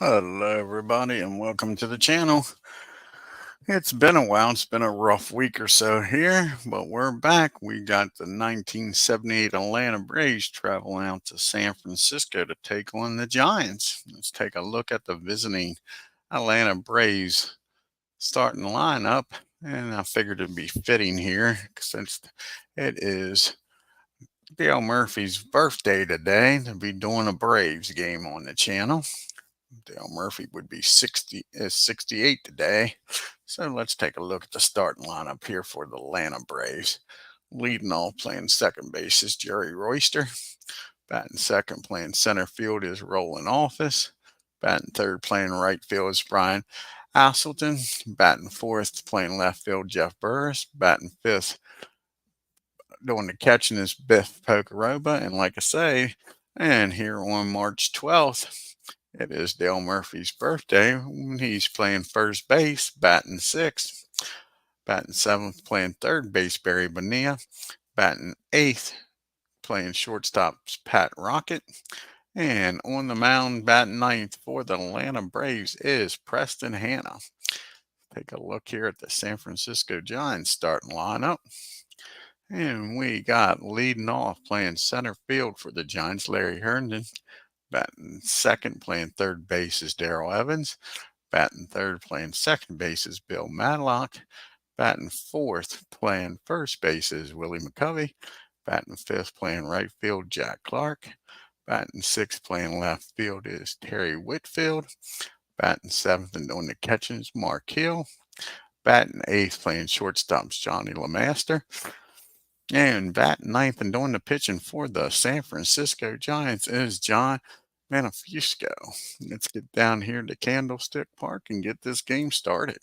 Hello, everybody, and welcome to the channel. It's been a while. It's been a rough week or so here, but we're back. We got the 1978 Atlanta Braves traveling out to San Francisco to take on the Giants. Let's take a look at the visiting Atlanta Braves starting lineup. And I figured it'd be fitting here since it is Dale Murphy's birthday today to be doing a Braves game on the channel. Dale Murphy would be 68 today. So let's take a look at the starting lineup here for the Atlanta Braves. Leading off playing second base is Jerry Royster. Batting second playing center field is Roland Office. Batting third playing right field is Brian Asselton. Batting fourth playing left field Jeff Burris. Batting fifth doing the catching is Biff Pokeroba. And like I say, and here on March 12th, it is Dale Murphy's birthday when he's playing first base, batting sixth. Batting seventh, playing third base, Barry Bonilla. Batting eighth, playing shortstop, Pat Rocket. And on the mound, batting ninth for the Atlanta Braves is Preston Hanna. Take a look here at the San Francisco Giants starting lineup. And we got leading off playing center field for the Giants, Larry Herndon. Batting second, playing third base is Darrell Evans. Batting third, playing second base is Bill Madlock. Batting fourth, playing first base is Willie McCovey. Batting fifth, playing right field, Jack Clark. Batting sixth, playing left field is Terry Whitfield. Batting seventh and doing the catching is Mark Hill. Batting eighth, playing shortstops Johnny LeMaster. And batting ninth and doing the pitching for the San Francisco Giants is John MONTEFUSCO. Let's get down here to Candlestick Park and get this game started.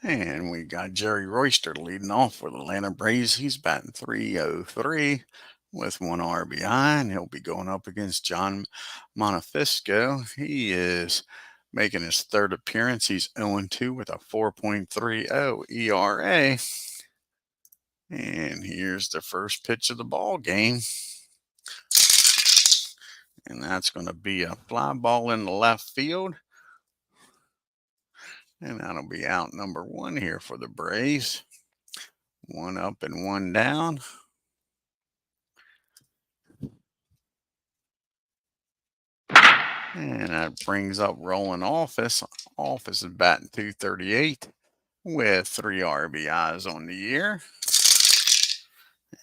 And we got Jerry Royster leading off for the Atlanta Braves. He's batting 303 with one RBI, and he'll be going up against John MONTEFUSCO. He is making his third appearance. He's 0-2 with a 4.30 ERA. And here's the first pitch of the ball game. And that's going to be a fly ball in the left field. And that'll be out number one here for the Braves. One up and one down. And that brings up Roland Office. Office is batting 238 with 3 RBIs on the year.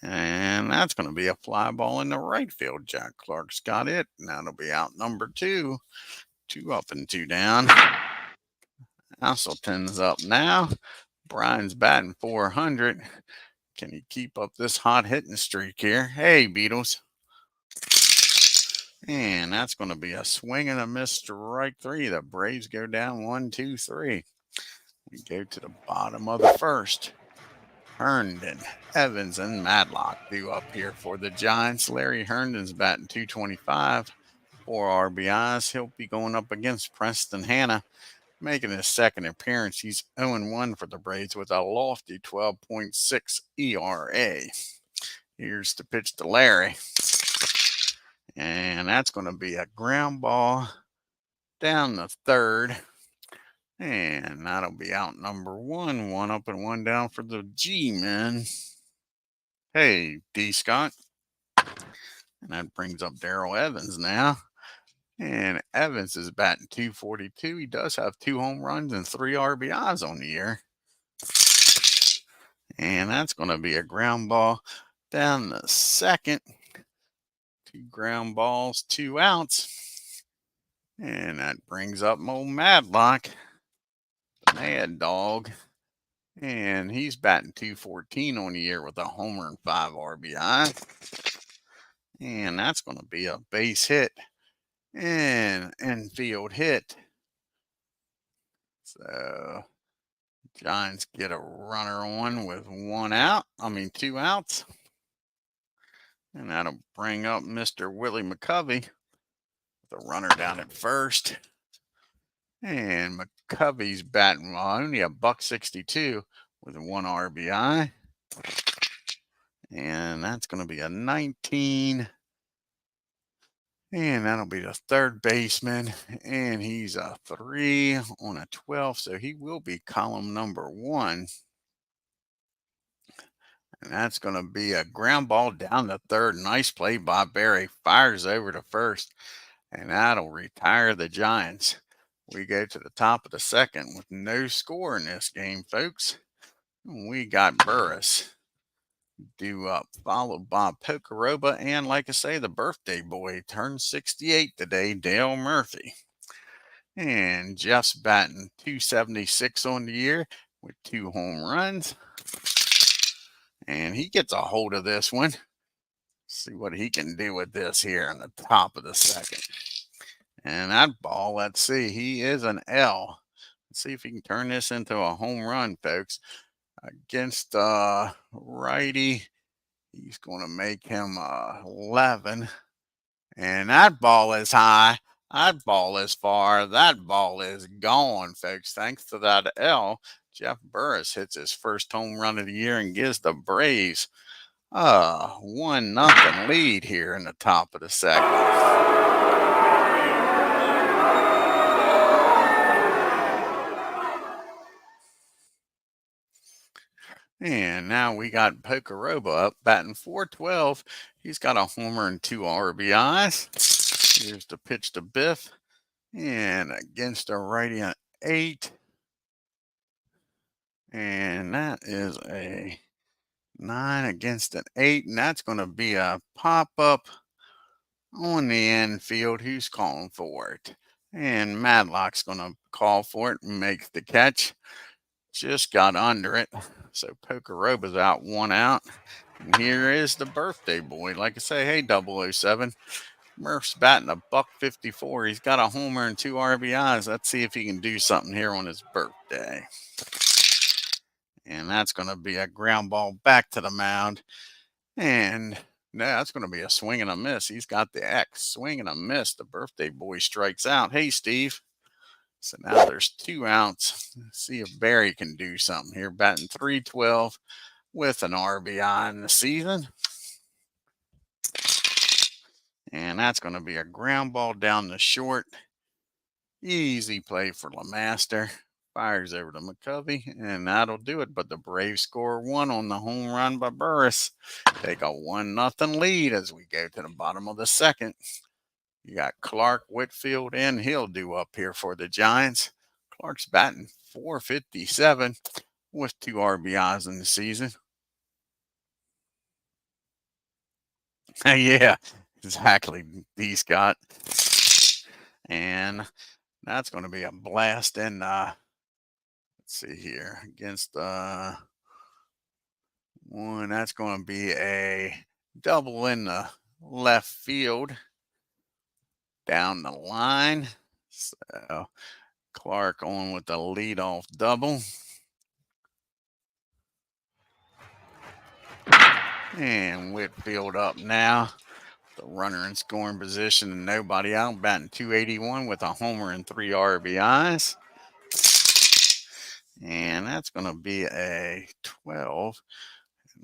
And that's going to be a fly ball in the right field. Jack Clark's got it. And that'll be out number two. 2 up and 2 down. Asselton's up now. Brian's batting 400. Can he keep up this hot hitting streak here? Hey, Beatles. And that's going to be a swing and a miss, strike three. The Braves go down 1-2-3. We go to the bottom of the first. Herndon, Evans, and Madlock due up here for the Giants. Larry Herndon's batting 225, 4 RBIs. He'll be going up against Preston Hanna, making his second appearance. He's 0-1 for the Braves with a lofty 12.6 ERA. Here's the pitch to Larry. And that's going to be a ground ball down the third. And that'll be out number one. 1 up and 1 down for the G-men. Hey, D. Scott. And that brings up Darrell Evans now. And Evans is batting 242. He does have 2 home runs and 3 RBIs on the year. And that's going to be a ground ball down the second. 2 ground balls, 2 outs. And that brings up Mo Madlock, the Mad Dog. And he's batting 214 on the year with a homer and 5 RBI. And that's going to be a base hit and infield hit. So Giants get a runner on with 2 outs. And that'll bring up Mr. Willie McCovey with a runner down at first. And McCovey's batting only a $162 with 1 RBI. And that's going to be a 19. And that'll be the third baseman. And he's a 3 on a 12. So he will be column number 1. And that's going to be a ground ball down the third. Nice play by Barry. Fires over to first. And that'll retire the Giants. We go to the top of the second with no score in this game, folks. We got Burris due up, followed by Pocoroba, and like I say, the birthday boy turned 68 today, Dale Murphy. And Jeff's batting .276 on the year with 2 home runs. And he gets a hold of this one. See what he can do with this here in the top of the second. And that ball, let's see, he is an L. Let's see if he can turn this into a home run, folks. Against righty, he's going to make him 11. And that ball is high. That ball is far. That ball is gone, folks. Thanks to that L, Jeff Burris hits his first home run of the year and gives the Braves a 1-0 lead here in the top of the second. And now we got Pocoroba up batting .412. He's got a homer and 2 RBIs. Here's the pitch to Biff. And against a righty on 8. And that is a 9 against an 8. And that's going to be a pop-up on the infield. Who's calling for it? And Madlock's going to call for it and make the catch. Just got under it. So Pocoroba's out 1 out. And here is the birthday boy. Like I say, hey, 007. Murph's batting a $154. He's got a homer and 2 RBIs. Let's see if he can do something here on his birthday. And that's going to be a ground ball back to the mound. And no, that's going to be a swing and a miss. He's got the X. Swing and a miss. The birthday boy strikes out. Hey, Steve. So now there's 2 outs. Let's see if Barry can do something here. Batting .312 with an RBI in the season. And that's going to be a ground ball down the short. Easy play for LeMaster. Fires over to McCovey, and that'll do it. But the Braves score 1 on the home run by Burris. Take a 1-0 lead as we go to the bottom of the second. You got Clark, Whitfield, and Hill due up here for the Giants. Clark's batting .457 with 2 RBIs in the season. Yeah, exactly, D. Scott. And that's going to be a blast. And let's see here against one. That's going to be a double in the left field down the line. So Clark on with the leadoff double. And Whitfield up now. The runner in scoring position and nobody out. Batting .281 with a homer and 3 RBIs. And that's going to be a 12.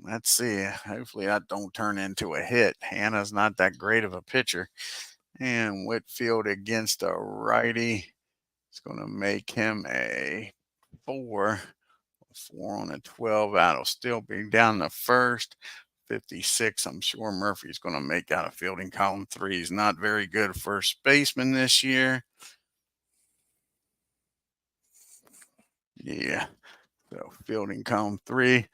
Let's see. Hopefully that don't turn into a hit. HANNA's not that great of a pitcher. And Whitfield against a righty. It's going to make him a 4. 4 on a 12. That'll still be down the first. 56. I'm sure Murphy's going to make out of fielding column 3. He's not very good first baseman this year. Yeah. So fielding column 3.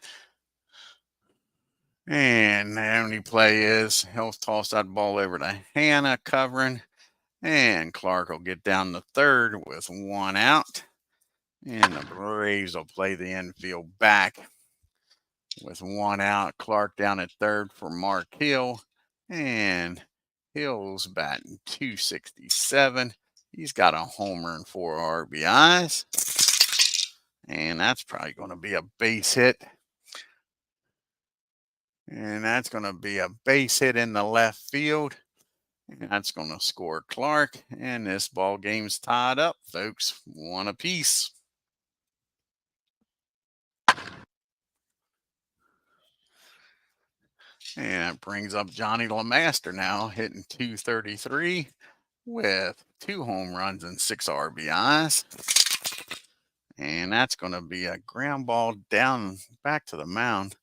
And the only play is he'll toss that ball over to HANNA covering. And Clark will get down the third with 1 out. And the Braves will play the infield back with 1 out. Clark down at third for Mark Hill. And Hill's batting .267. He's got a homer and 4 RBIs. And that's probably going to be a base hit. And that's going to be a base hit in the left field. And that's going to score Clark. And this ball game's tied up, folks. 1 apiece. And it brings up Johnny LeMaster now, hitting .233 with 2 home runs and 6 RBIs. And that's going to be a ground ball down back to the mound.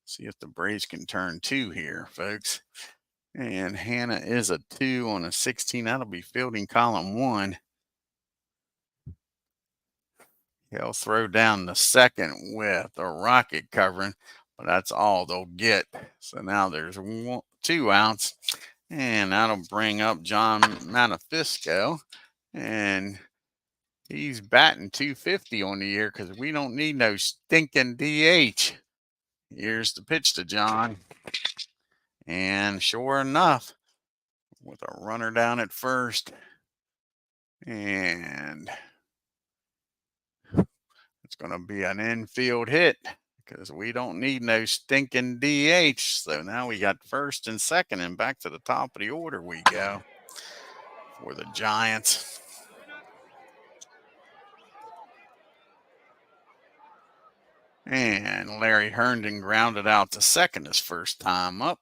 See if the Braves can turn 2 here, folks. And HANNA is a 2 on a 16. That'll be fielding column 1. He'll throw down the second with a rocket covering, but that's all they'll get. So now there's 2 outs, and that'll bring up John MONTEFUSCO, and he's batting .250 on the year because we don't need no stinking DH. Here's the pitch to John, and sure enough, with a runner down at first, and it's going to be an infield hit because we don't need no stinking DH. So now we got first and second, and back to the top of the order we go for the Giants. And Larry Herndon grounded out to second his first time up.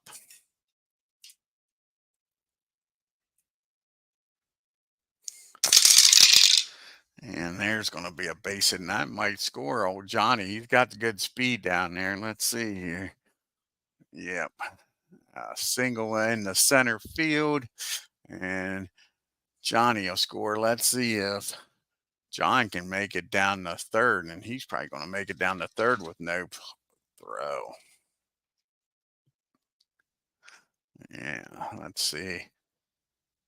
And there's going to be a base hit, and that might score old Johnny. He's got the good speed down there. Let's see here. Yep. A single in the center field, and Johnny will score. Let's see if John can make it down the third, and he's probably going to make it down the third with no throw. Yeah, let's see.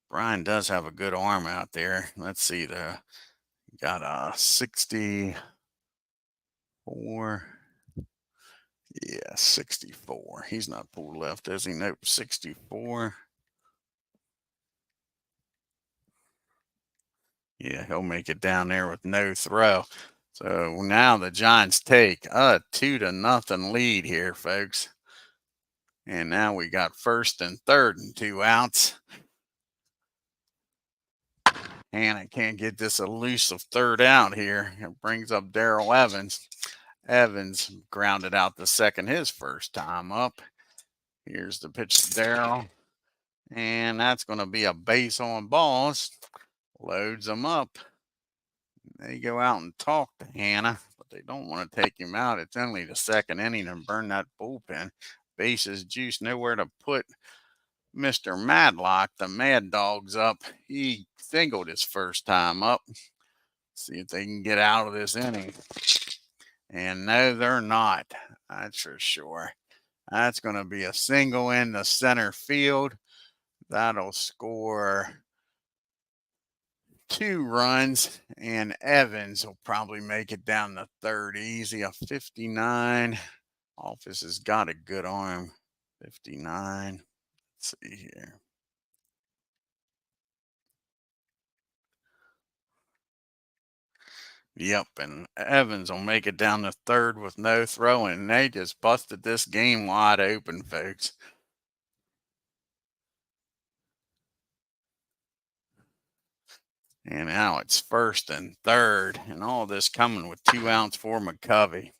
Brian does have a good arm out there. Let's see. Got a 64. Yeah, 64. He's not pulled left, is he? Nope, 64. Yeah, he'll make it down there with no throw. So now the Giants take a 2-0 lead here, folks. And now we got first and third and 2 outs. HANNA can't get this elusive third out here. It brings up Darrell Evans. Evans grounded out the second his first time up. Here's the pitch to Darrell. And that's going to be a base on balls. Loads them up. They go out and talk to HANNA, but they don't want to take him out. It's only the second inning and burn that bullpen. Bases juice, nowhere to put Mr. Madlock, the Mad Dog's up. He singled his first time up. See if they can get out of this inning. And no, they're not. That's for sure. That's going to be a single in the center field. That'll score 2 runs, and Evans will probably make it down the third easy. A 59. Office has got a good arm. 59. Let's see here. Yep, and Evans will make it down the third with no throwing. They just busted this game wide open, folks. And now it's first and third, and all this coming with 2 outs for McCovey.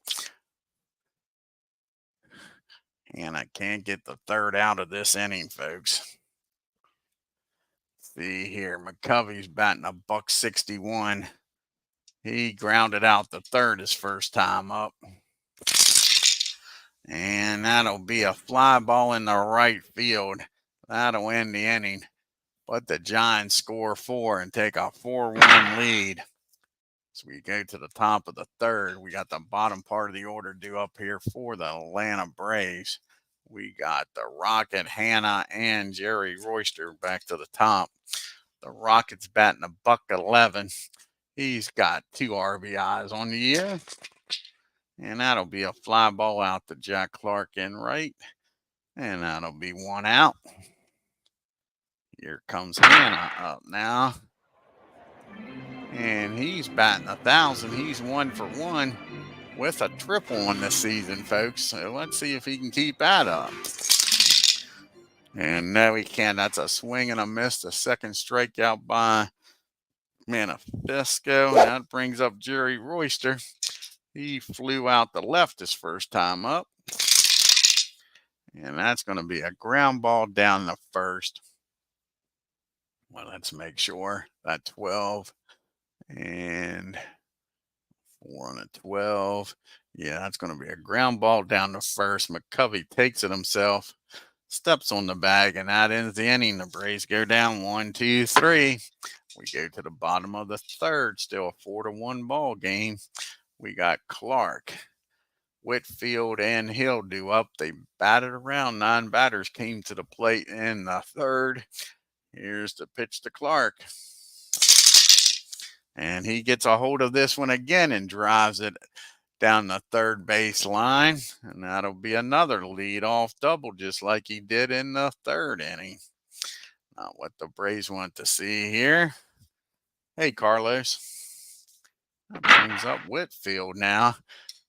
And I can't get the third out of this inning, folks. See here, McCovey's batting a .161. He grounded out the third his first time up. And that'll be a fly ball in the right field. That'll end the inning. But the Giants score 4 and take a 4-1 lead. So we go to the top of the third. We got the bottom part of the order due up here for the Atlanta Braves. We got the Rocket, HANNA, and Jerry Royster back to the top. The Rocket's batting a .11. He's got 2 RBIs on the year. And that'll be a fly ball out to Jack Clark in right. And that'll be 1 out. Here comes HANNA up now. And he's batting 1,000. He's 1 for 1 with a triple on this season, folks. So let's see if he can keep that up. And no, he can't. That's a swing and a miss. The second strikeout by MONTEFUSCO. And that brings up Jerry Royster. He flew out the left his first time up. And that's going to be a ground ball down the first. Well, let's make sure. That 12 and 4 on a 12. Yeah, that's going to be a ground ball down the first. McCovey takes it himself, steps on the bag, and that ends the inning. The Braves go down 1, 2, 3. We go to the bottom of the third, still a 4-1 ball game. We got Clark, Whitfield, and Hill due up. They batted around. 9 batters came to the plate in the third. Here's the pitch to Clark. And he gets a hold of this one again and drives it down the third base line. And that'll be another leadoff double, just like he did in the third inning. Not what the Braves want to see here. Hey, Carlos. That brings up Whitfield now.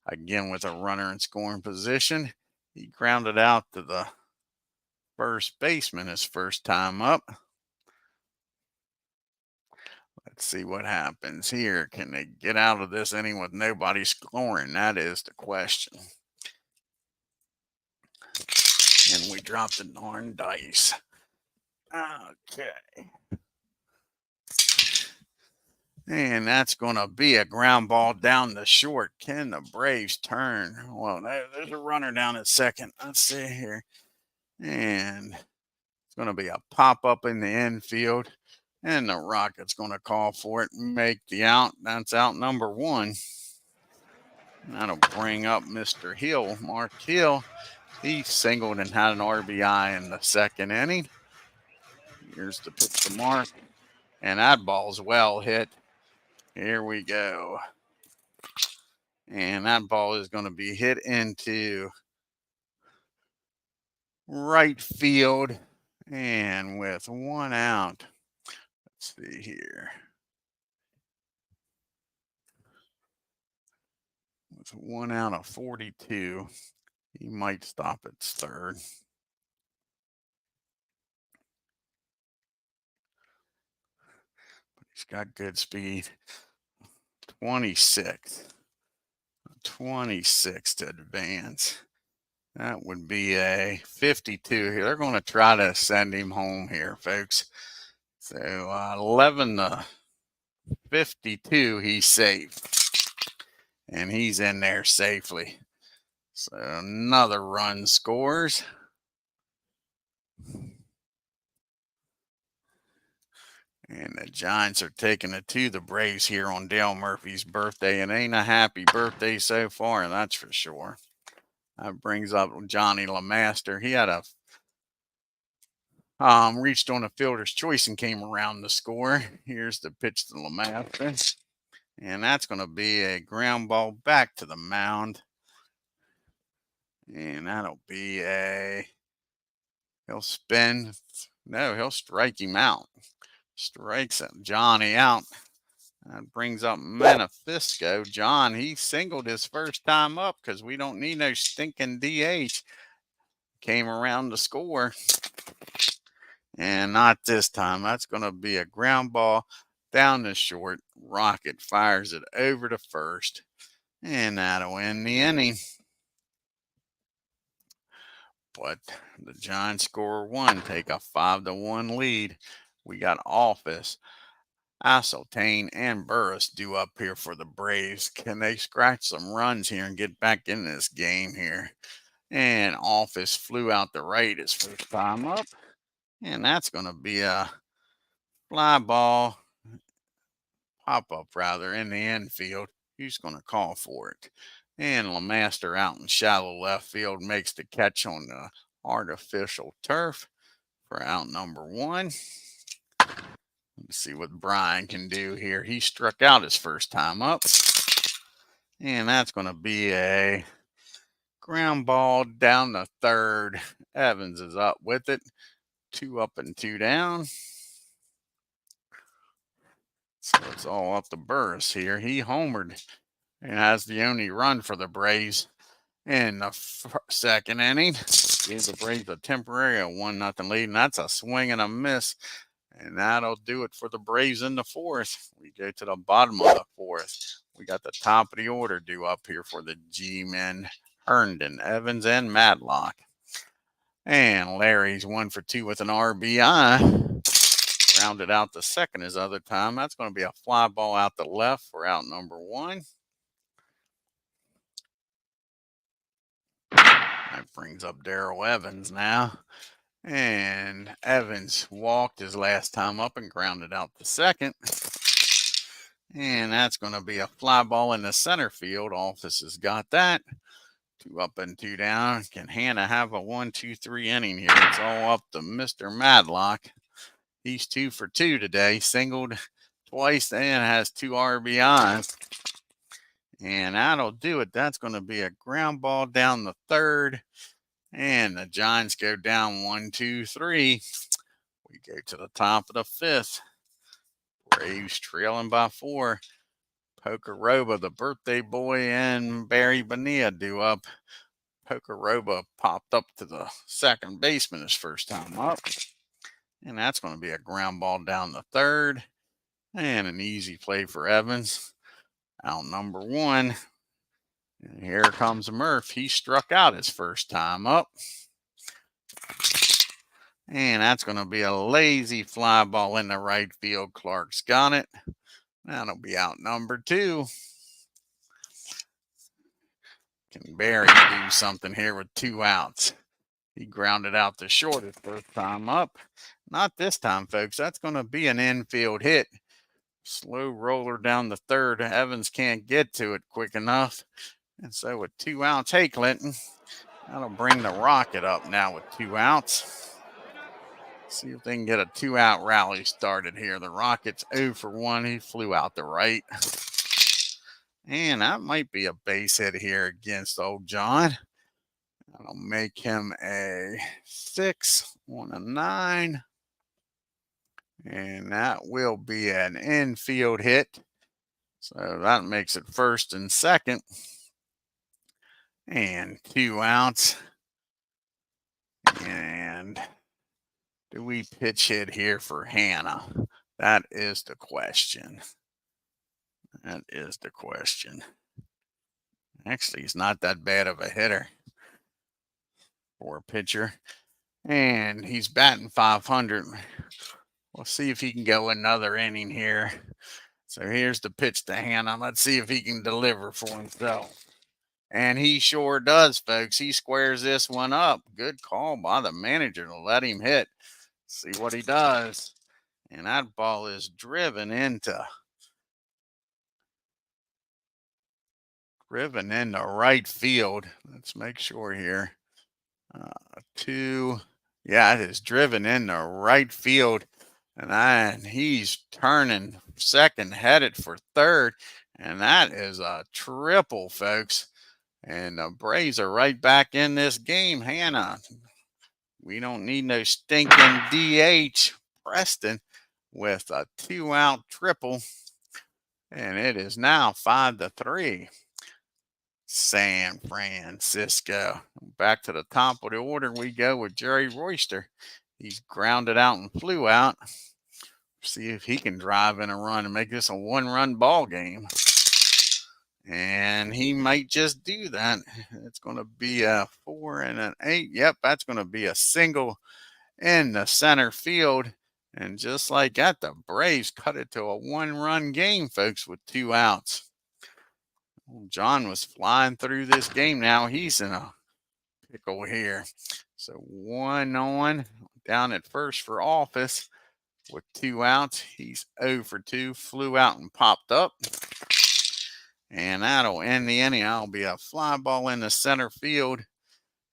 Again with a runner in scoring position. He grounded out to the first baseman his first time up. Let's see what happens here. Can they get out of this inning with nobody scoring? That is the question. And we dropped the darn dice. Okay. And that's going to be a ground ball down the short. Can the Braves turn? Well, there's a runner down at second. Let's see here. And it's going to be a pop-up in the infield. And the Rockets going to call for it and make the out. That's out number 1. That'll bring up Mr. Hill, Mark Hill. He singled and had an RBI in the second inning. Here's the pitch to Mark. And that ball's well hit. Here we go. And that ball is going to be hit into right field. And with 1 out, let's see here. With 1 out of 42, he might stop at third. But he's got good speed. 26 to advance. That would be a 52 here. They're going to try to send him home here, folks. So 11 to 52, he's safe. And he's in there safely. So another run scores. And the Giants are taking it to the Braves here on Dale Murphy's birthday. And ain't a happy birthday so far, that's for sure. That brings up Johnny LeMaster. He had a reached on a fielder's choice and came around to score. Here's the pitch to LeMaster. And that's going to be a ground ball back to the mound. And that'll be he'll spin. No, he'll strike him out. Strikes Johnny out. That brings up MONTEFUSCO. John, he singled his first time up because we don't need no stinking DH. Came around to score. And not this time. That's going to be a ground ball down the short. Rocket fires it over to first. And that'll end the inning. But the Giants score 1, take a 5-1 lead. We got Office, Asseltane, and Burris due up here for the Braves. Can they scratch some runs here and get back in this game here? And Office flew out the right his first time up. And that's going to be a fly ball, pop-up rather, in the infield. Who's going to call for it? And LeMaster out in shallow left field makes the catch on the artificial turf for out number 1. Let's see what Brian can do here. He struck out his first time up. And that's going to be a ground ball down the third. Evans is up with it. 2 up and 2 down. So it's all up to Burris here. He homered and has the only run for the Braves in the second inning. Gives the Braves a temporary 1-0 lead, and that's a swing and a miss. And that'll do it for the Braves in the fourth. We go to the bottom of the fourth. We got the top of the order due up here for the G-men, Herndon, Evans, and Matlock. And Larry's 1 for 2 with an RBI. Rounded out the second his other time. That's going to be a fly ball out the left for out number 1. That brings up Darrell Evans now. And Evans walked his last time up and grounded out the second. And that's going to be a fly ball in the center field. Office has got that. 2 up and 2 down. Can HANNA have a 1-2-3 inning here? It's all up to Mr. Matlock. He's 2 for 2 today. Singled twice and has 2 RBIs. And that'll do it. That's going to be a ground ball down the third. And the Giants go down 1-2-3. We go to the top of the fifth. Braves trailing by 4. Pokeroba, the birthday boy, and Barry Bonilla due up. Pokeroba popped up to the second baseman his first time up. And that's going to be a ground ball down the third. And an easy play for Evans. Out number 1. And here comes Murph. He struck out his first time up. And that's going to be a lazy fly ball in the right field. Clark's got it. That'll be out number 2. Can Barry do something here with 2 outs? He grounded out the short his first time up. Not this time, folks. That's going to be an infield hit. Slow roller down the third. Evans can't get to it quick enough. And so with 2 outs, hey, Clinton, that'll bring the Rocket up now with 2 outs. See if they can get a 2-out rally started here. The Rocket's 0 for 1. He flew out the right. And that might be a base hit here against old John. That'll make him a 6 on a 9. And that will be an infield hit. So that makes it first and second. And 2 outs. And do we pitch hit here for HANNA? That is the question. That is the question. Actually, he's not that bad of a hitter for a pitcher. And he's batting 500. We'll see if he can go another inning here. So here's the pitch to HANNA. Let's see if he can deliver for himself. And he sure does, folks. He squares this one up. Good call by the manager to let him hit. See what he does. And that ball is driven into right field. Let's make sure here. 2. Yeah, it is driven into right field. And he's turning second, headed for third. And that is a triple, folks. And the Braves are right back in this game. HANNA, we don't need no stinking DH. Preston with a 2-out triple. And it is now 5-3. San Francisco. Back to the top of the order we go with Jerry Royster. He's grounded out and flew out. See if he can drive in a run and make this a 1-run ball game. And he might just do that. It's going to be a 4 and an 8. Yep, that's going to be a single in the center field. And just like that, the Braves cut it to a 1-run game, folks, with 2 outs. John was flying through this game. Now he's in a pickle here. So 1 on, down at first for Office with 2 outs. He's 0 for 2, flew out and popped up. And that'll end the inning. That'll be a fly ball in the center field.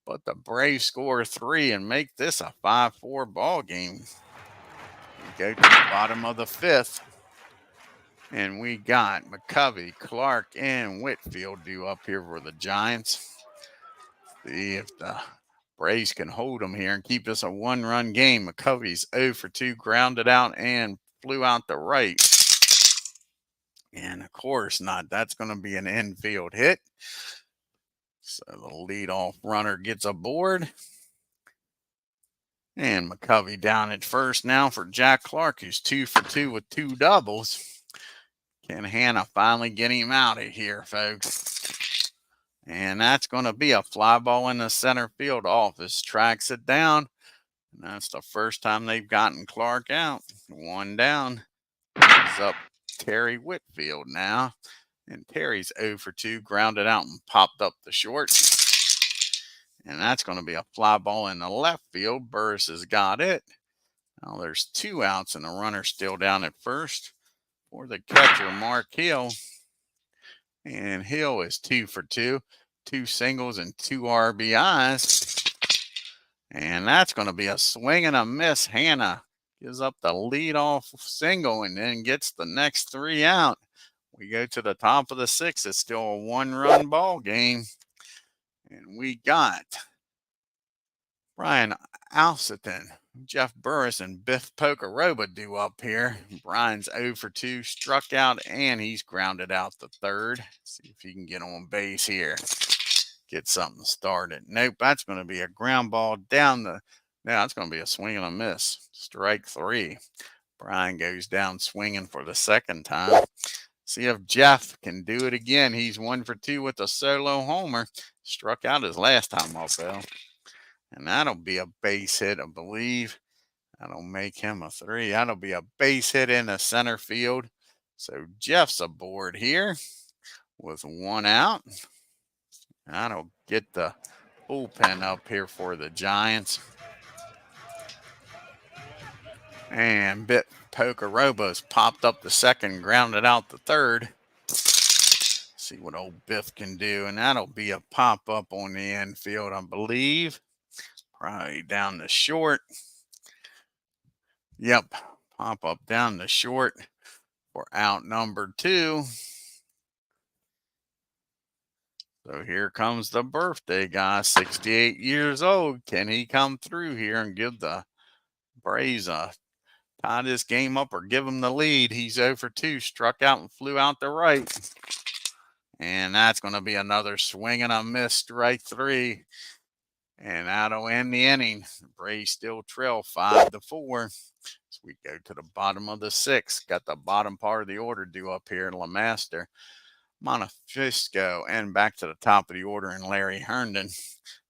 But the Braves score 3 and make this a 5-4 ball game. We go to the bottom of the 5th. And we got McCovey, Clark, and Whitfield due up here for the Giants. See if the Braves can hold them here and keep this a 1-run game. McCovey's 0 for 2, grounded out and flew out the right. And of course not. That's going to be an infield hit. So the leadoff runner gets aboard. And McCovey down at first now for Jack Clark, who's 2 for 2 with 2 doubles. Can HANNA finally get him out of here, folks? And that's going to be a fly ball in the center field. Office tracks it down. And that's the first time they've gotten Clark out. 1 down. He's up Terry Whitfield now. And Terry's 0 for 2, grounded out and popped up the short. And that's going to be a fly ball in the left field. Burris has got it. Now there's 2 outs and the runner still down at first for the catcher, Mark Hill. And Hill is 2 for 2, 2 singles and 2 RBIs. And that's going to be a swing and a miss. HANNA gives up the leadoff single and then gets the next 3 out. We go to the top of the 6th. It's still a 1-run ball game. And we got Brian Alston, Jeff Burris, and Biff Pocoroba due up here. Brian's 0 for 2, struck out, and he's grounded out the 3rd. See if he can get on base here. Get something started. Nope, that's going to be a ground ball down the... Now that's going to be a swing and a miss. Strike 3. Brian goes down swinging for the 2nd time. See if Jeff can do it again. He's 1 for 2 with a solo homer. Struck out his last time up, though. And that'll be a base hit, I believe. That'll make him a 3. That'll be a base hit in the center field. So Jeff's aboard here with 1 out. That'll get the bullpen up here for the Giants. And Biff Pocoroba's popped up the 2nd, grounded out the 3rd. See what old Biff can do. And that'll be a pop-up on the infield, I believe. Probably down the short. Yep, pop up down the short for out number 2. So here comes the birthday guy, 68 years old. Can he come through here and give the Braves a tie this game up or give him the lead? He's 0 for 2, struck out and flew out to right. And that's going to be another swing and a miss, strike 3. And that'll end the inning. The Braves still trail 5-4. So we go to the bottom of the 6th. Got the bottom part of the order due up here in LeMaster, MONTEFUSCO, and back to the top of the order in Larry Herndon.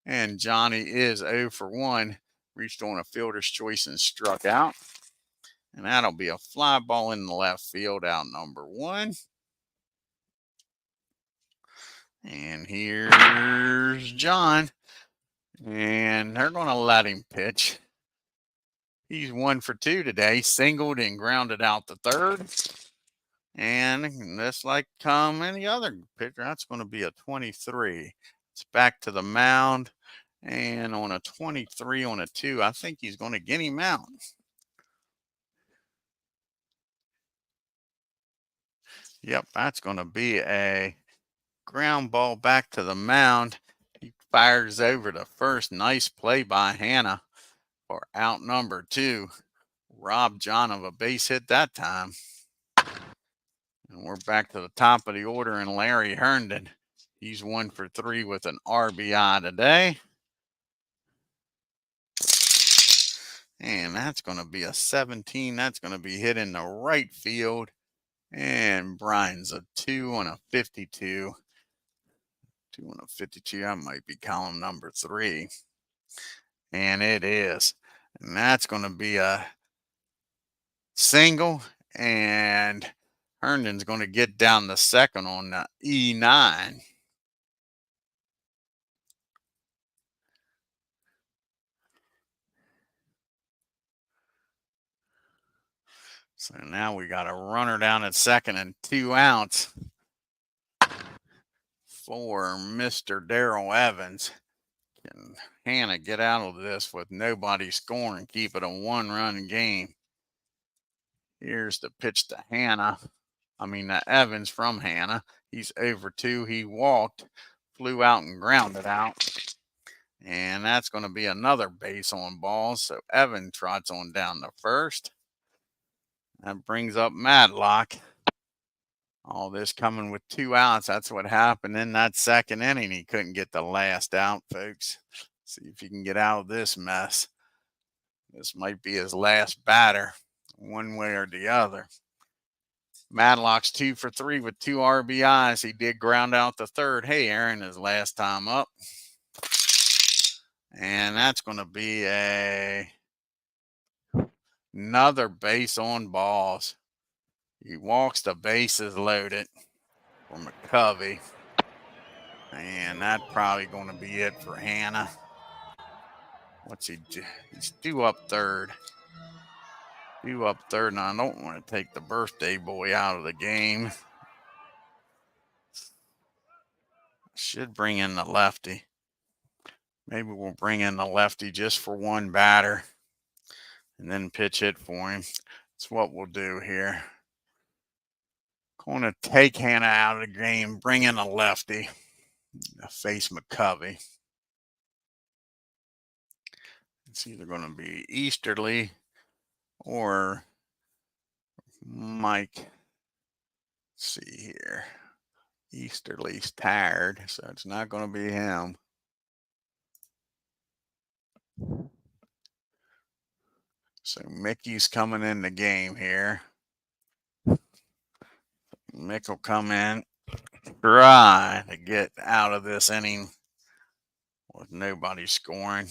And Johnny is 0 for 1. Reached on a fielder's choice and struck out. And that'll be a fly ball in the left field, out number 1. And here's John. And they're going to let him pitch. He's 1 for 2 today, singled and grounded out the 3rd. And just like any other pitcher, that's going to be a 23. It's back to the mound. And on a 23 on a 2, I think he's going to get him out. Yep, that's going to be a ground ball back to the mound. He fires over to first. Nice play by HANNA for out number 2. Robbed John of a base hit that time. And we're back to the top of the order in Larry Herndon. He's 1 for 3 with an RBI today. And that's going to be a 17. That's going to be hit in the right field. And Brian's a 2 on a 52. 2 on a 52. That might be column number 3. And it is. And that's going to be a single. And Herndon's going to get down the 2nd on the E9. So now we got a runner down at 2nd and 2 outs for Mr. Darrell Evans. Can HANNA get out of this with nobody scoring, keep it a 1-run game? Here's the pitch to Evans from HANNA. He's over 2. He walked, flew out and grounded out. And that's going to be another base on balls. So Evans trots on down to first. That brings up Matlock. All this coming with 2 outs. That's what happened in that 2nd inning. He couldn't get the last out, folks. See if he can get out of this mess. This might be his last batter, one way or the other. Madlock's 2 for 3 with 2 RBIs. He did ground out the third. Hey, Aaron, his last time up. And that's going to be another base on balls. He walks the bases loaded for McCovey. And that's probably going to be it for HANNA. What's he do? He's due up third. Due up third, and I don't want to take the birthday boy out of the game. Should bring in the lefty. Maybe we'll bring in the lefty just for one batter and then pitch hit for him. That's what we'll do here. Going to take HANNA out of the game, bring in a lefty to face McCovey. It's either going to be Easterly or Mike. Let's see here. Easterly's tired, so it's not going to be him. So Mickey's coming in the game here. Mick will come in, try to get out of this inning with nobody scoring.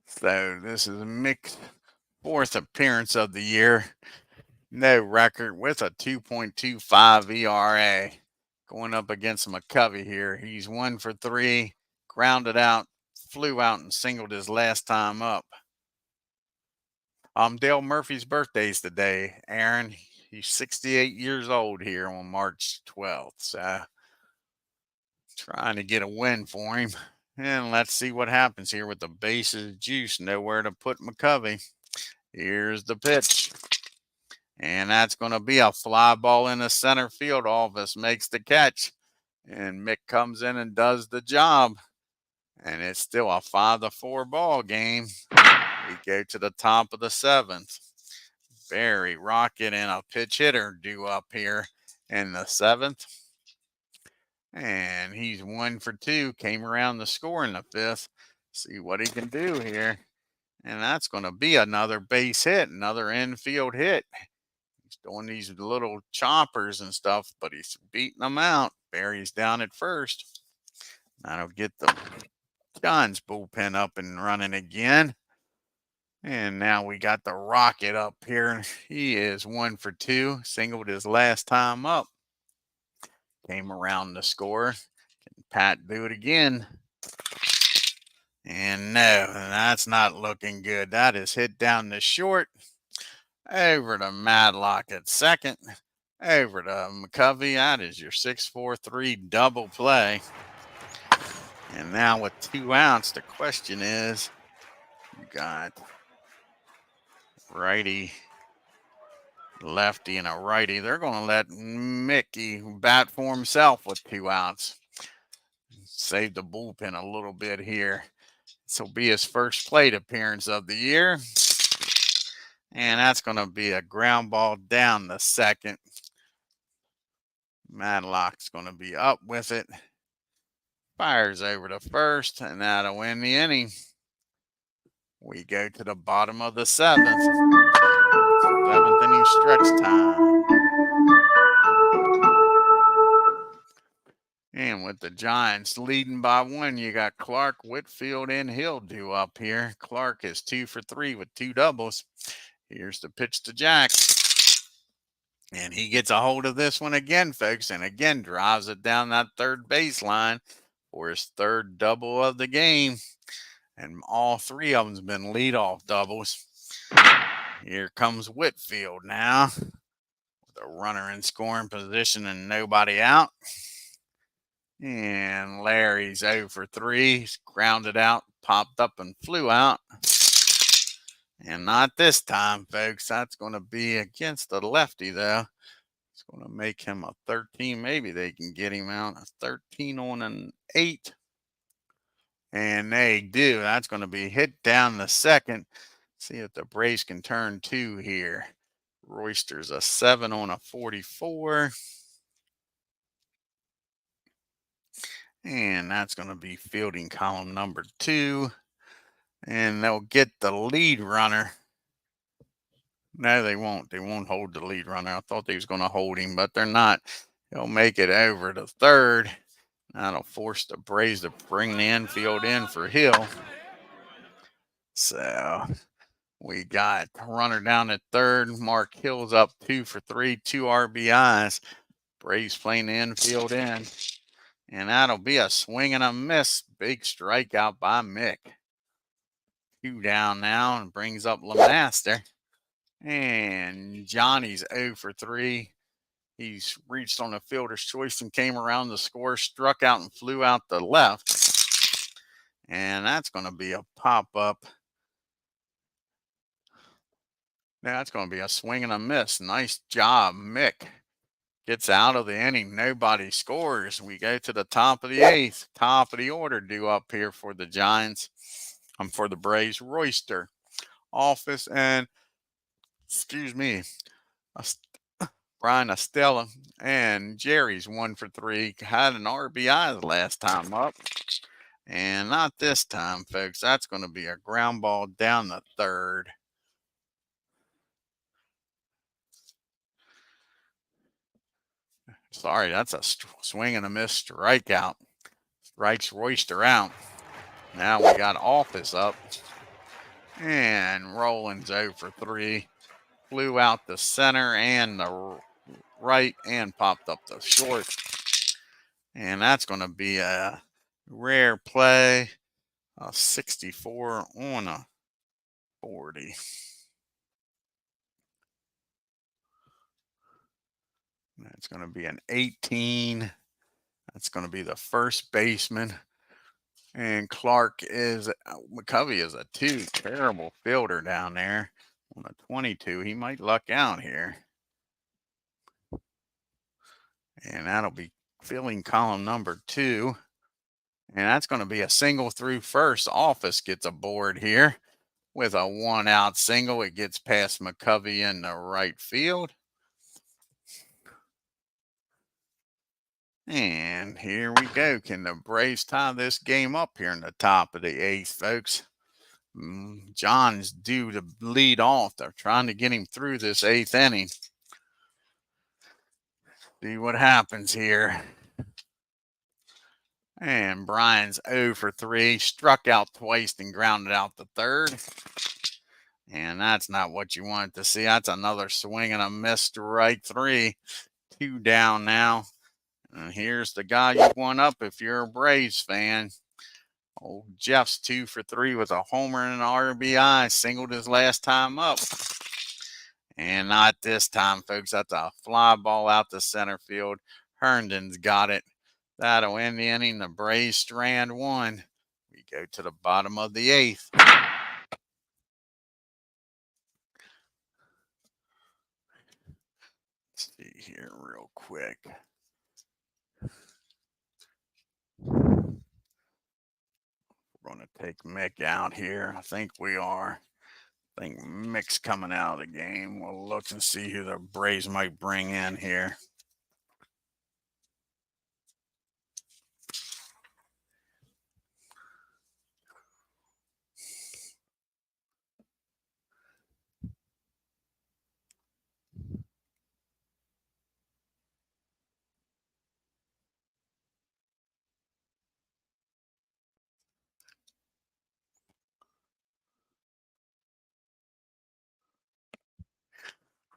So this is Mick's 4th appearance of the year. No record with a 2.25 ERA. Going up against McCovey here. He's 1 for 3, grounded out, flew out, and singled his last time up. Dale Murphy's birthday's today, Aaron. He's 68 years old here on March 12th. So trying to get a win for him. And let's see what happens here with the bases juice. Nowhere to put McCovey. Here's the pitch. And that's going to be a fly ball in the center field. Office makes the catch. And Mick comes in and does the job. And it's still a 5-4 ball game. We go to the top of the 7th. Barry Rocket and a pitch hitter due up here in the 7th. And he's 1 for 2. Came around the score in the 5th. See what he can do here. And that's going to be another base hit, another infield hit. He's doing these little choppers and stuff, but he's beating them out. Barry's down at first. That'll get the John's bullpen up and running again. And now we got the Rocket up here. He is 1 for 2. Singled his last time up. Came around the score. Can Pat do it again? And no, that's not looking good. That is hit down the short. Over to Madlock at second. Over to McCovey. That is your 6-4-3 double play. And now with 2 outs, the question is, you got righty, lefty, and a righty. They're going to let Mickey bat for himself with 2 outs. Save the bullpen a little bit here. This will be his first plate appearance of the year. And that's going to be a ground ball down the second. Madlock's going to be up with it. Fires over to first, and that'll win the inning. We go to the bottom of the 7th. 7th inning stretch time. And with the Giants leading by 1, you got Clark, Whitfield, and Hill due up here. Clark is 2 for 3 with 2 doubles. Here's the pitch to Jack. And he gets a hold of this one again, folks, and again drives it down that third baseline for his 3rd double of the game. And all 3 of them's been leadoff doubles. Here comes Whitfield now with a runner in scoring position and nobody out. And Larry's 0 for 3. He's grounded out, popped up, and flew out. And not this time, folks. That's going to be against the lefty, though. It's going to make him a 13. Maybe they can get him out. A 13 on an 8. And they do. That's going to be hit down the second. See if the Braves can turn 2 here. Royster's a 7 on a 44. And that's going to be fielding column number 2. And they'll get the lead runner. No, they won't. They won't hold the lead runner. I thought they was going to hold him, but they're not. He'll make it over to third. That'll force the Braves to bring the infield in for Hill. So we got runner down at third. Mark Hill's up 2 for 3, 2 RBIs. Braves playing the infield in. And that'll be a swing and a miss. Big strikeout by Mick. 2 down now and brings up LeMaster. And Johnny's 0 for 3. He's reached on a fielder's choice and came around the score, struck out and flew out the left. And that's going to be a pop-up. That's going to be a swing and a miss. Nice job, Mick. Gets out of the inning. Nobody scores. We go to the top of the 8th. Top of the order due up here for the Giants. For the Braves. Royster, Office, and Brian Estella, and Jerry's 1 for 3. Had an RBI the last time up. And not this time, folks. That's going to be a ground ball down the third. Sorry, that's a swing and a miss strikeout. Strikes Royster out. Now we got Office up. And Rollins 0 for 3. Flew out the center and the right and popped up the short. And that's going to be a rare play. A 64 on a 40. That's going to be an 18. That's going to be the first baseman. And McCovey is a 2. Terrible fielder down there. On a 22, he might luck out here. And that'll be filling column number 2. And that's going to be a single through first. Office gets aboard here with a 1-out single. It gets past McCovey in the right field. And here we go. Can the Braves tie this game up here in the top of the 8th, folks? John's due to lead off. They're trying to get him through this 8th inning. See what happens here. And Brian's 0 for 3. Struck out twice and grounded out the third. And that's not what you wanted to see. That's another swing and a miss, strike 3. 2 down now. And here's the guy you want up if you're a Braves fan. Old Jeff's 2 for 3 with a homer and an RBI. Singled his last time up. And not this time, folks. That's a fly ball out to center field. Herndon's got it. That'll end the inning. The Braves strand 1. We go to the bottom of the 8th. Let's see here real quick. We're going to take Mick out here. I think we are. I think Mick's coming out of the game. We'll look and see who the Braves might bring in here.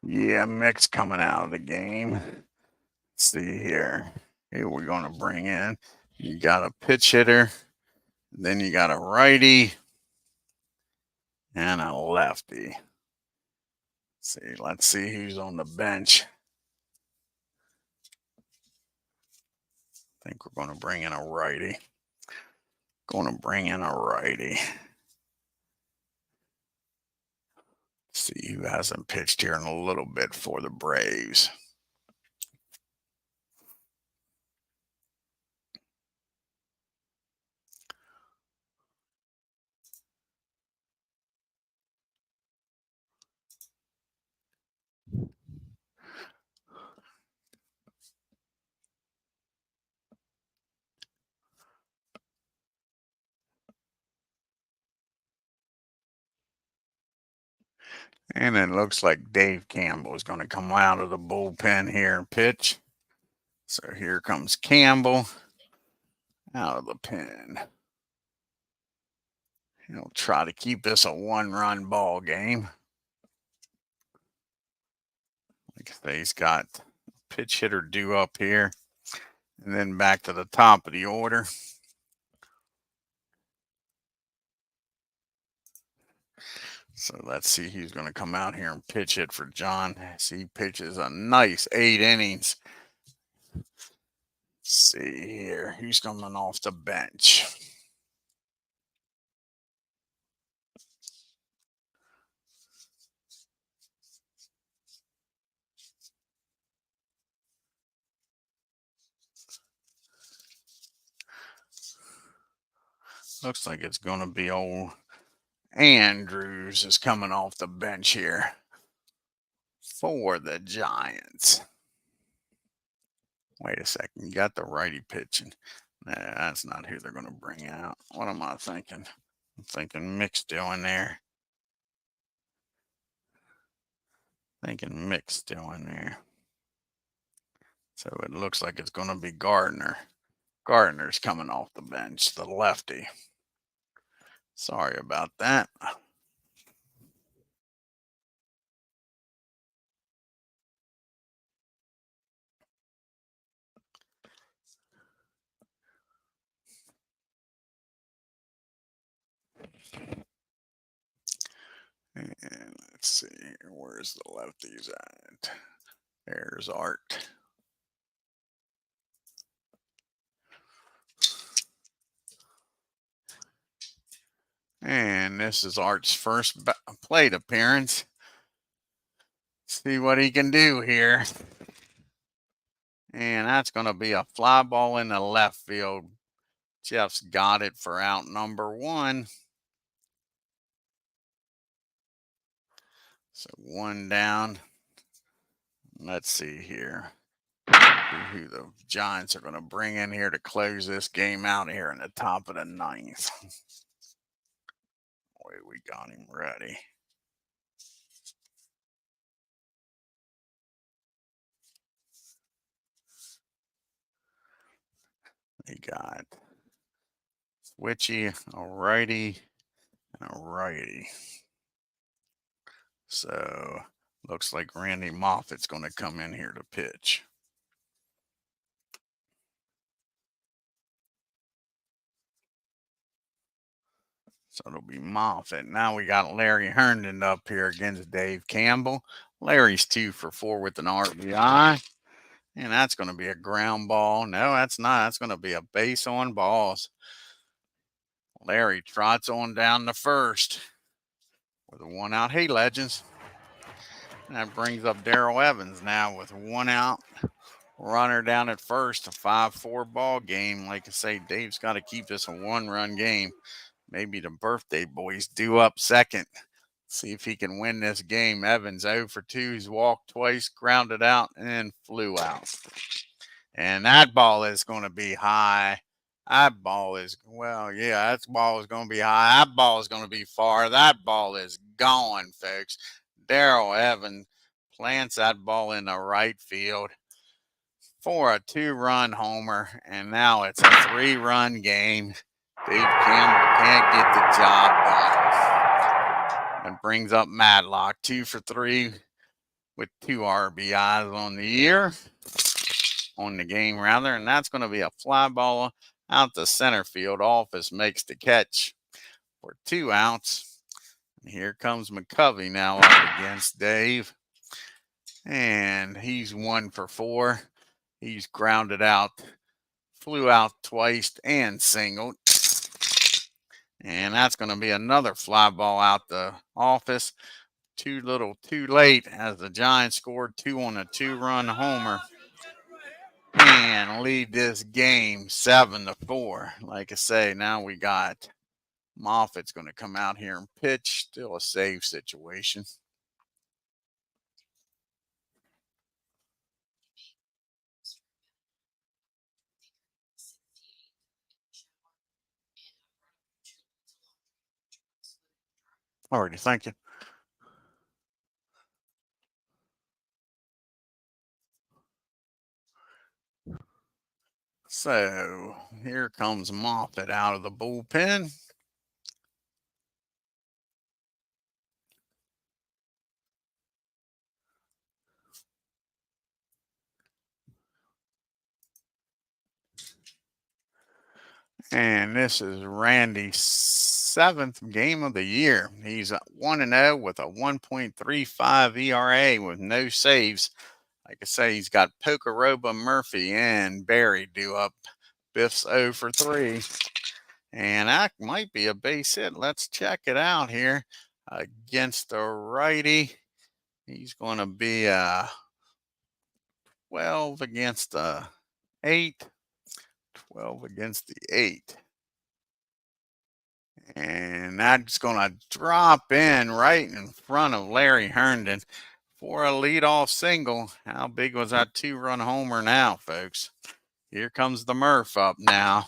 Yeah, Mick's coming out of the game. Let's see here. Who we're going to bring in. You got a pitch hitter. Then you got a righty. And a lefty. Let's see who's on the bench. I think we're going to bring in a righty. See who hasn't pitched here in a little bit for the Braves. And it looks like Dave Campbell is going to come out of the bullpen here and pitch. So here comes Campbell out of the pen. He'll try to keep this a one-run ball game. Like I say, he's got a pitch hitter due up here. And then back to the top of the order. So let's see who's going to come out here and pitch it for John. As he pitches a nice 8 innings. Let's see here. Who's coming off the bench? Looks like it's going to be old Andrews is coming off the bench here for the Giants. Wait a second. You got the righty pitching. Nah, that's not who they're going to bring out. What am I thinking? I'm thinking Mick's doing there. Thinking Mick's still in there. So it looks like it's going to be Gardner. Gardner's coming off the bench, the lefty. Sorry about that. And let's see, where's the lefties at? There's Art. And this is Art's first plate appearance. See what he can do here. And that's going to be a fly ball in the left field. Jeff's got it for out number 1. So 1 down. Let's see here who the Giants are going to bring in here to close this game out here in the top of the 9th. Boy, we got him ready. They got Switchy, a righty, and a righty. So looks like Randy Moffat's going to come in here to pitch. So it'll be Moffat. Now we got Larry Herndon up here against Dave Campbell. Larry's 2 for 4 with an RBI. And that's going to be a ground ball. No, that's not. That's going to be a base on balls. Larry trots on down to first with a 1 out. Hey, Legends. And that brings up Darrell Evans now with 1 out. Runner down at first, a 5-4 ball game. Like I say, Dave's got to keep this a 1-run game. Maybe the birthday boys due up second. See if he can win this game. Evans 0 for 2. He's walked twice, grounded out, and flew out. And that ball is going to be high. That ball is, well, yeah, that ball is going to be high. That ball is going to be far. That ball is gone, folks. Darrell Evans plants that ball in the right field for a 2-run homer. And now it's a 3-run game. Dave Campbell can't get the job done. And brings up Matlock, 2 for 3 with 2 RBIs on the year. On the game, rather. And that's going to be a fly ball out the center field. Office makes the catch for 2 outs. And here comes McCovey now up against Dave. And he's 1 for 4. He's grounded out. Flew out twice and singled. And that's going to be another fly ball out the office. Too little, too late as the Giants scored 2 on a 2-run homer and lead this game 7-4. Like I say, now we got Moffat's going to come out here and pitch. Still a save situation. Alrighty, thank you. So here comes Moffett out of the bullpen. And this is Randy's 7th game of the year. He's 1-0 with a 1.35 ERA with no saves. Like I say, he's got Pocoroba, Murphy, and Barry due up. Biff's 0 for 3. And that might be a base hit. Let's check it out here. Against the righty, he's going to be 12 against the 8. 12 against the 8. And that's going to drop in right in front of Larry Herndon for a leadoff single. How big was that 2-run homer now, folks? Here comes the Murph up now.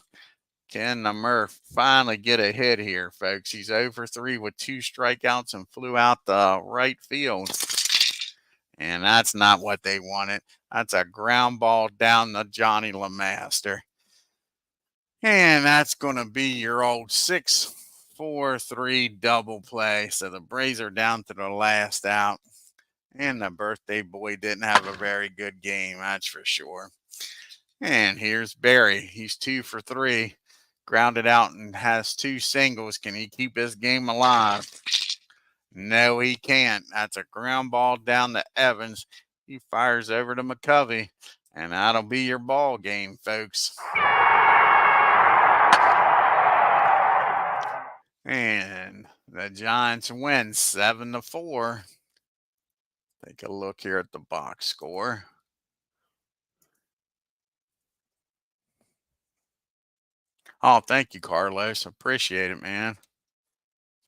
Can the Murph finally get a hit here, folks? He's 0 for 3 with 2 strikeouts and flew out the right field. And that's not what they wanted. That's a ground ball down to Johnny LeMaster. And that's going to be your old 6-4-3 double play. So the Braves are down to the last out. And the birthday boy didn't have a very good game, that's for sure. And here's Barry. He's 2 for 3. Grounded out and has 2 singles. Can he keep this game alive? No, he can't. That's a ground ball down to Evans. He fires over to McCovey. And that'll be your ball game, folks. And the Giants win 7-4. Take a look here at the box score. Oh, thank you, Carlos. Appreciate it, man. It's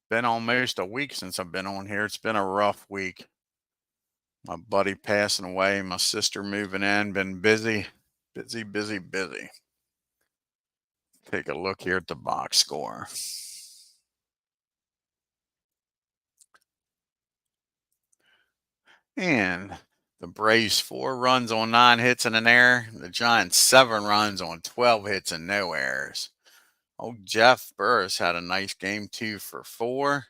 been almost a week since I've been on here. It's been a rough week. My buddy passing away, my sister moving in, been busy. Take a look here at the box score. And the Braves 4 runs on 9 hits and an error. The Giants 7 runs on 12 hits and no errors. Oh, Jeff Burris had a nice game, 2 for 4.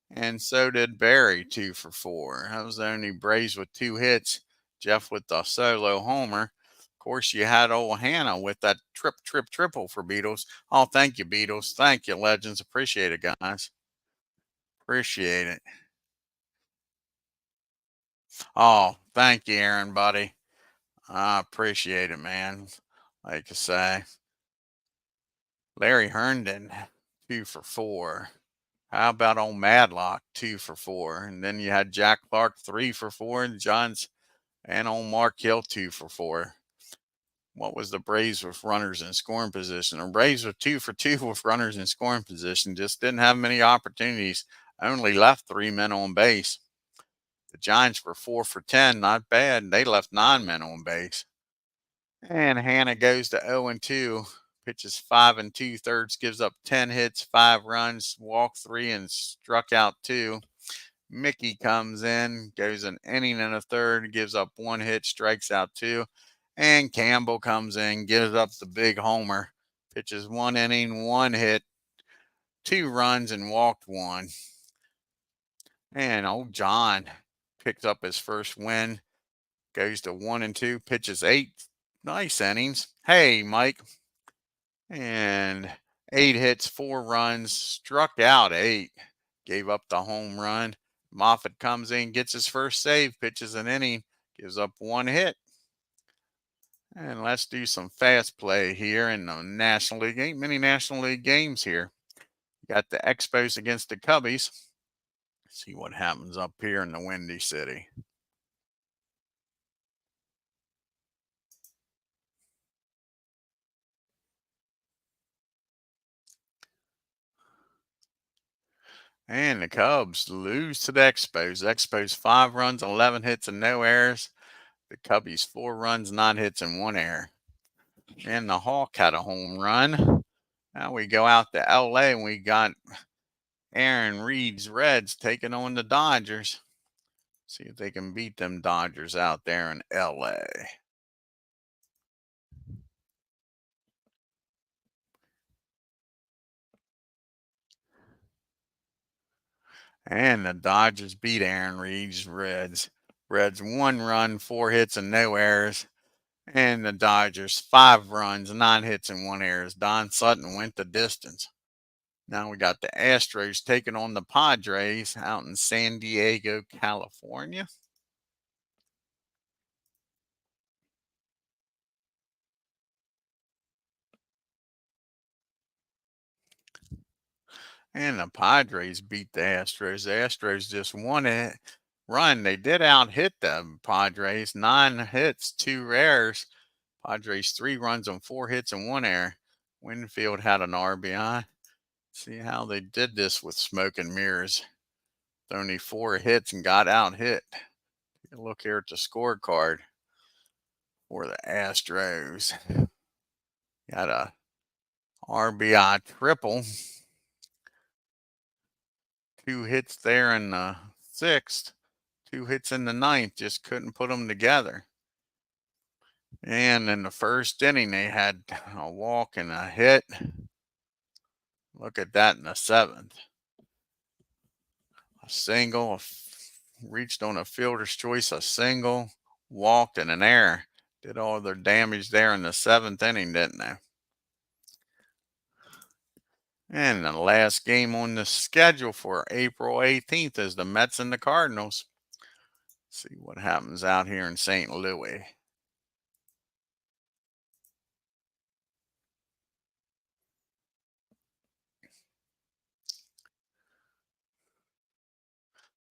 And so did Barry, 2 for 4. That was the only Braves with 2 hits. Jeff with the solo homer. Of course, you had old HANNA with that triple for Beatles. Oh, thank you, Beatles. Thank you, Legends. Appreciate it, guys. Appreciate it. Oh, thank you, Aaron, buddy. I appreciate it, man. Like I say, Larry Herndon, 2 for 4. How about old Madlock, 2 for 4? And then you had Jack Clark, 3 for 4, and Johns and old Mark Hill, 2 for 4. What was the Braves with runners in scoring position? The Braves were 2 for 2 with runners in scoring position. Just didn't have many opportunities. Only left 3 men on base. The Giants were 4 for 10. Not bad. They left 9 men on base. And HANNA goes to 0-2. Pitches 5 2/3, gives up 10 hits, 5 runs, walked 3, and struck out 2. Mickey comes in, goes an inning and a third, gives up 1 hit, strikes out 2. And Campbell comes in, gives up the big homer, pitches 1 inning, 1 hit, 2 runs, and walked 1. And old John picks up his first win, goes to 1-2, pitches 8 nice innings. Hey, Mike. And 8 hits, 4 runs, struck out 8, gave up the home run. Moffett comes in, gets his first save, pitches an inning, gives up 1 hit. And let's do some fast play here in the National League game. Many National League games here. Got the Expos against the Cubbies. See what happens up here in the Windy City. And the Cubs lose to the Expos. Expos 5 runs, 11 hits, and no errors. The Cubbies 4 runs, 9 hits, and 1 error. And the Hawk had a home run. Now we go out to LA and we got Aaron Reed's Reds taking on the Dodgers. See if they can beat them Dodgers out there in LA. And the Dodgers beat Aaron Reed's Reds. Reds 1 run, 4 hits, and no errors. And the Dodgers 5 runs, 9 hits, and 1 error. Don Sutton went the distance. Now we got the Astros taking on the Padres out in San Diego, California. And the Padres beat the Astros. The Astros just won a run. They did out hit the Padres. 9 hits, 2 errors. Padres 3 runs on 4 hits and 1 error. Winfield had an RBI. See how they did this with smoke and mirrors. Only 4 hits and got out hit. Look here at the scorecard for the Astros. Got a RBI triple. 2 hits there in the 6th. 2 hits in the 9th. Just couldn't put them together. And in the first inning, they had a walk and a hit. Look at that in the 7th. A single, reached on a fielder's choice, a single, walked, and an error. Did all their damage there in the 7th inning, didn't they? And the last game on the schedule for April 18th is the Mets and the Cardinals. See what happens out here in St. Louis.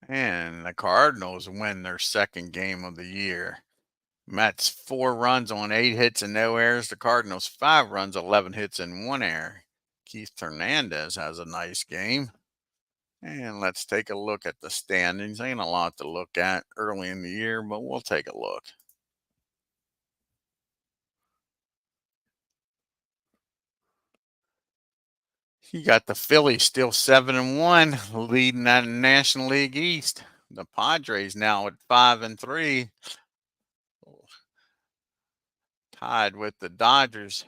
And the Cardinals win their second game of the year. Mets 4 runs on 8 hits and no errors. The Cardinals 5 runs, 11 hits and 1 error. Keith Hernandez has a nice game. And let's take a look at the standings. Ain't a lot to look at early in the year, but we'll take a look. You got the Phillies still 7-1, leading that National League East. The Padres now at 5-3, tied with the Dodgers.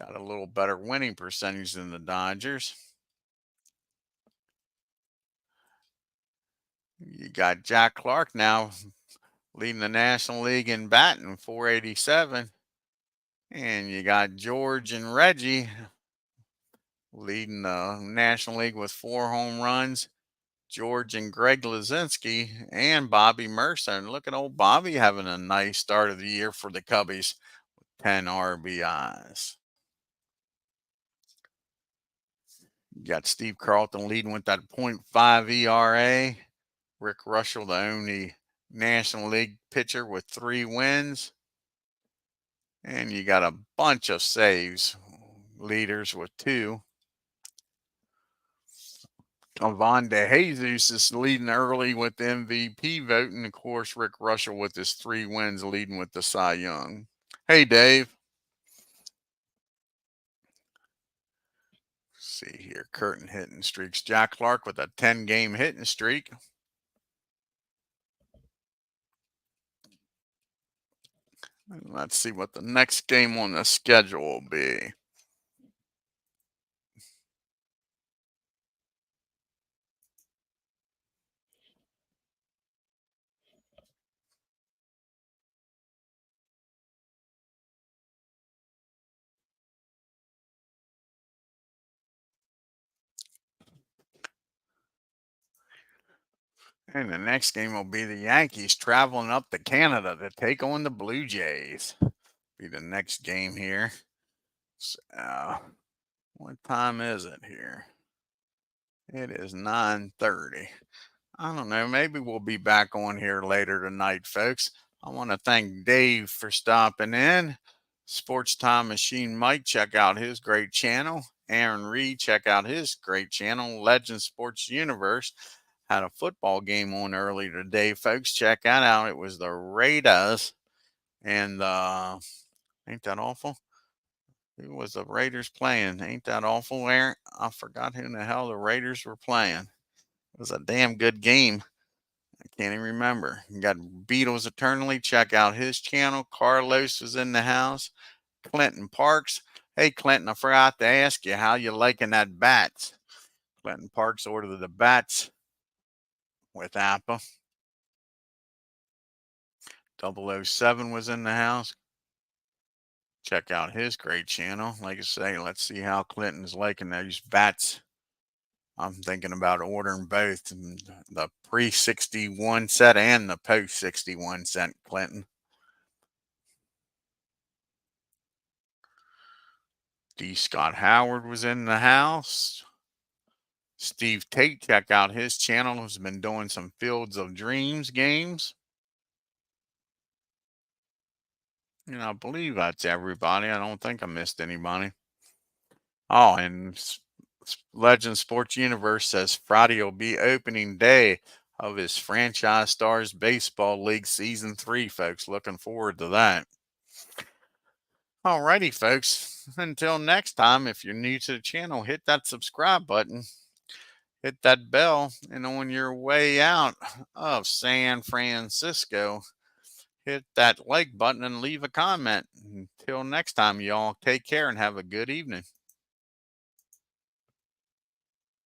Got a little better winning percentage than the Dodgers. You got Jack Clark now leading the National League in batting, 487. And you got George and Reggie leading the National League with 4 home runs. George and Greg Lazinski and Bobby Mercer. And look at old Bobby having a nice start of the year for the Cubbies with 10 RBIs. You got Steve Carlton leading with that .5 ERA. Rick Russell, the only National League pitcher with 3 wins. And you got a bunch of saves leaders with 2. Avon DeJesus is leading early with the MVP vote. And of course, Rick Russell with his 3 wins leading with the Cy Young. Hey, Dave. See here, curtain hitting streaks. Jack Clark with a 10-game hitting streak. And let's see what the next game on the schedule will be. And the next game will be the Yankees traveling up to Canada to take on the Blue Jays. Be the next game here. So, what time is it here? It is 9:30. I don't know. Maybe we'll be back on here later tonight, folks. I want to thank Dave for stopping in. Sports Time Machine Mike, check out his great channel. Aaron Reed, check out his great channel. Legend Sports Universe had a football game on earlier today, folks. Check that out. It was the Raiders, and ain't that awful? Who was the Raiders playing? Ain't that awful, Aaron? I forgot who in the hell the Raiders were playing. It was a damn good game. I can't even remember. You got Beatles Eternally. Check out his channel. Carlos was in the house. Clinton Parks. Hey, Clinton, I forgot to ask you how you liking that bats. Clinton Parks ordered the bats with Appa. 007 was in the house. Check out his great channel. Like I say, let's see how Clinton's liking those bats. I'm thinking about ordering both the pre-61 set and the post-61 set, Clinton. D. Scott Howard was in the house. Steve Tate, check out his channel, has been doing some Fields of Dreams games. And I believe that's everybody. I don't think I missed anybody. Oh, and Legend Sports Universe says Friday will be opening day of his Franchise Stars Baseball League Season 3, folks. Looking forward to that. Alrighty, folks. Until next time, if you're new to the channel, hit that subscribe button, hit that bell, and on your way out of San Francisco, hit that like button and leave a comment. Until next time, y'all, take care and have a good evening.